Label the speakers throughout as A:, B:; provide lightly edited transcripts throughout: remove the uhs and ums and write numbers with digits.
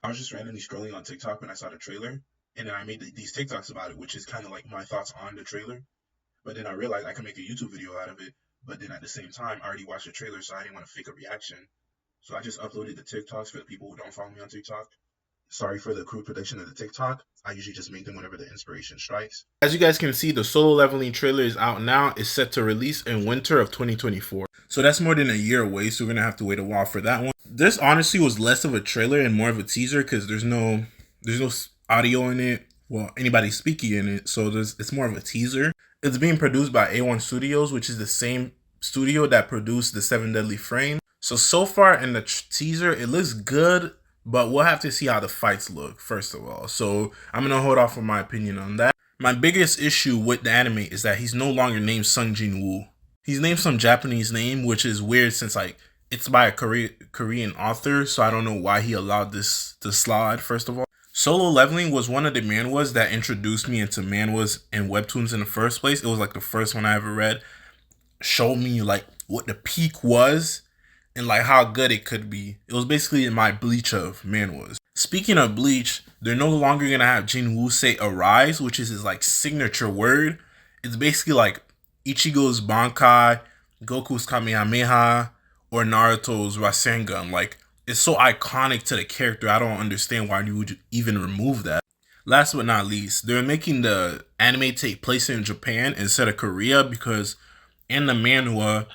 A: I was just randomly scrolling on TikTok when I saw the trailer, and then I made these TikToks about it, which is kind of like my thoughts on the trailer. But then I realized I can make a YouTube video out of it. But then at the same time, I already watched the trailer, so I didn't want to fake a reaction. So I just uploaded the TikToks for the people who don't follow me on TikTok. Sorry for the crude production of the TikTok. I usually just make them whenever the inspiration strikes.
B: As you guys can see, the Solo Leveling trailer is out now. It's set to release in winter of 2024. So that's more than a year away, so we're going to have to wait a while for that one. This honestly was less of a trailer and more of a teaser because there's no audio in it. Well, anybody speaking in it, so it's more of a teaser. It's being produced by A1 Studios, which is the same studio that produced the Seven Deadly Frame. So far in the teaser, it looks good, but we'll have to see how the fights look, first of all. So I'm going to hold off on my opinion on that. My biggest issue with the anime is that he's no longer named Sung Jin Woo. He's named some Japanese name, which is weird since like it's by a Korean author, so I don't know why he allowed this to slide, first of all. Solo Leveling was one of the manhwas that introduced me into manhwas and webtoons in the first place. It was like the first one I ever read. Showed me like what the peak was and like how good it could be. It was basically my Bleach of manhwas. Speaking of Bleach, they're no longer gonna have Jin Woo say arise, which is his like signature word. It's basically like Ichigo's Bankai, Goku's Kamehameha, or Naruto's Rasengan. Like, it's so iconic to the character, I don't understand why you would even remove that. Last but not least, they're making the anime take place in Japan instead of Korea because in the manhwa,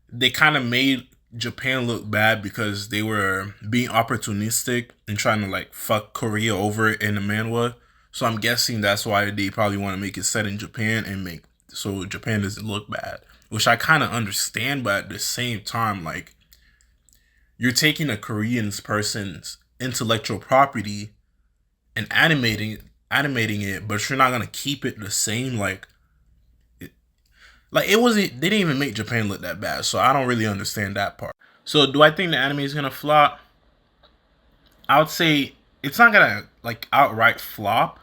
B: they kind of made Japan look bad because they were being opportunistic and trying to like fuck Korea over in the manhwa. So I'm guessing that's why they probably want to make it set in Japan and make so Japan doesn't look bad, which I kind of understand, but at the same time, like you're taking a Korean person's intellectual property and animating it, but you're not gonna keep it the same. Like it wasn't. They didn't even make Japan look that bad, so I don't really understand that part. So do I think the anime is gonna flop? I would say it's not gonna like outright flop,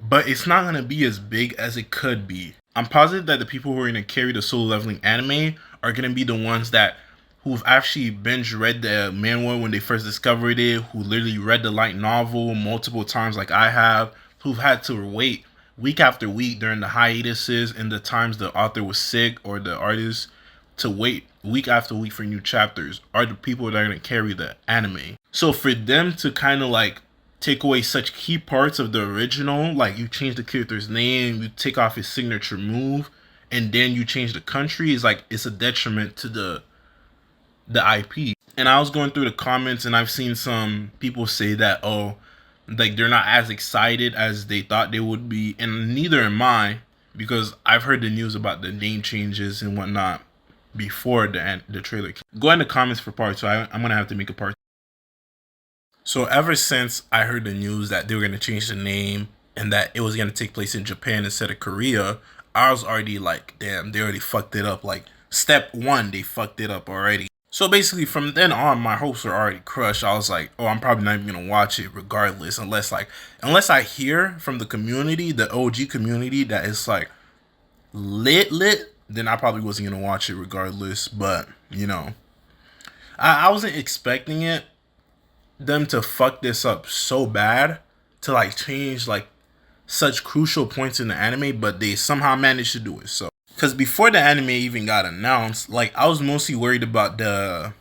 B: but it's not gonna be as big as it could be. I'm positive that the people who are gonna carry the Solo Leveling anime are gonna be the ones that who've actually binge read the manhwa when they first discovered it, who literally read the light novel multiple times like I have, who've had to wait week after week during the hiatuses and the times the author was sick or the artist to wait week after week for new chapters are the people that are going to carry the anime. So for them to kind of like take away such key parts of the original, like you change the character's name, you take off his signature move, and then you change the country, is like it's a detriment to the IP. And I was going through the comments and I've seen some people say that, oh, like they're not as excited as they thought they would be, and neither am I, because I've heard the news about the name changes and whatnot before the trailer. Go in the comments for part 2. I'm gonna have to make a part. So ever since I heard the news that they were gonna change the name and that it was gonna take place in Japan instead of Korea, I was already like, damn, they already fucked it up. Like step 1, they fucked it up already. So basically, from then on, my hopes were already crushed. I was like, oh, I'm probably not even gonna watch it regardless, unless I hear from the community, the OG community, that it's like lit, then I probably wasn't gonna watch it regardless. But you know, I wasn't expecting them to fuck this up so bad, to like change like such crucial points in the anime, but they somehow managed to do it. So. Because before the anime even got announced, like I was mostly worried about the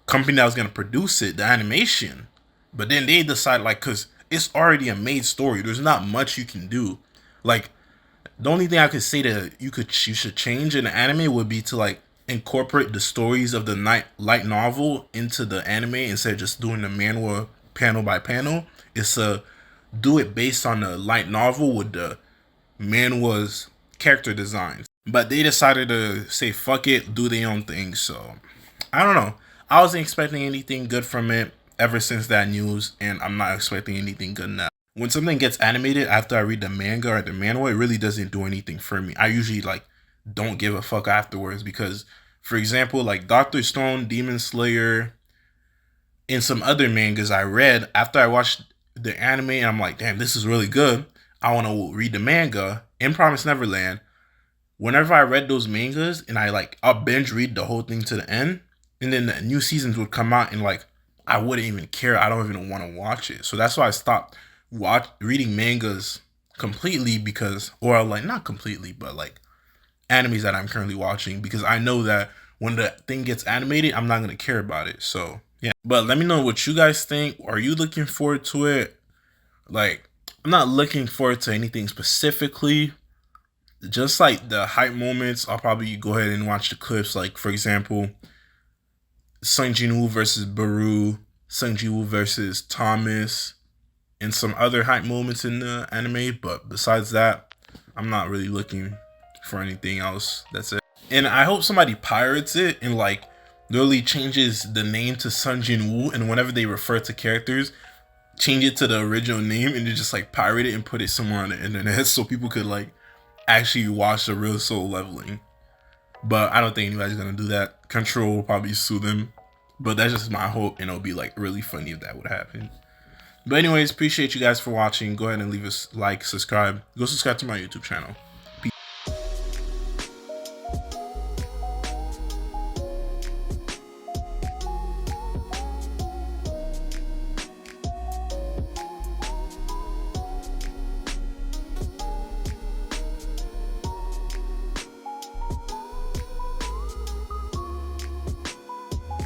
B: company that was gonna produce it, the animation. But then they decided, like, cause it's already a made story. There's not much you can do. Like the only thing I could say that you should change in the anime would be to like incorporate the stories of the light novel into the anime instead of just doing the manhwa panel by panel. It's do it based on the light novel with the manhwa's character designs. But they decided to say fuck it, do their own thing. So I don't know. I wasn't expecting anything good from it ever since that news, and I'm not expecting anything good now. When something gets animated after I read the manga or the manhwa, it really doesn't do anything for me. I usually like don't give a fuck afterwards because, for example, like Doctor Stone, Demon Slayer, and some other mangas I read after I watched the anime, and I'm like, damn, this is really good. I want to read the manga. In Promise Neverland, whenever I read those mangas and I'll binge read the whole thing to the end, and then the new seasons would come out in like I wouldn't even care. I don't even want to watch it. So that's why I stopped reading mangas completely, because, or like not completely, but like animes that I'm currently watching, because I know that when the thing gets animated, I'm not gonna care about it. So yeah. But let me know what you guys think. Are you looking forward to it? Like, I'm not looking forward to anything specifically. Just like the hype moments, I'll probably go ahead and watch the clips. Like, for example, Sung Jin-woo versus Baru, Sung Ji-woo versus Thomas, and some other hype moments in the anime. But besides that, I'm not really looking for anything else. That's it. And I hope somebody pirates it and like literally changes the name to Sung Jin-woo, and whenever they refer to characters, change it to the original name and then just like pirate it and put it somewhere on the internet so people could like actually watch the real Soul Leveling. But I don't think anybody's gonna do that. Control will probably sue them. But that's just my hope, and it'll be like really funny if that would happen. But anyways, appreciate you guys for watching. Go ahead and leave us like, subscribe. Go subscribe to my YouTube channel.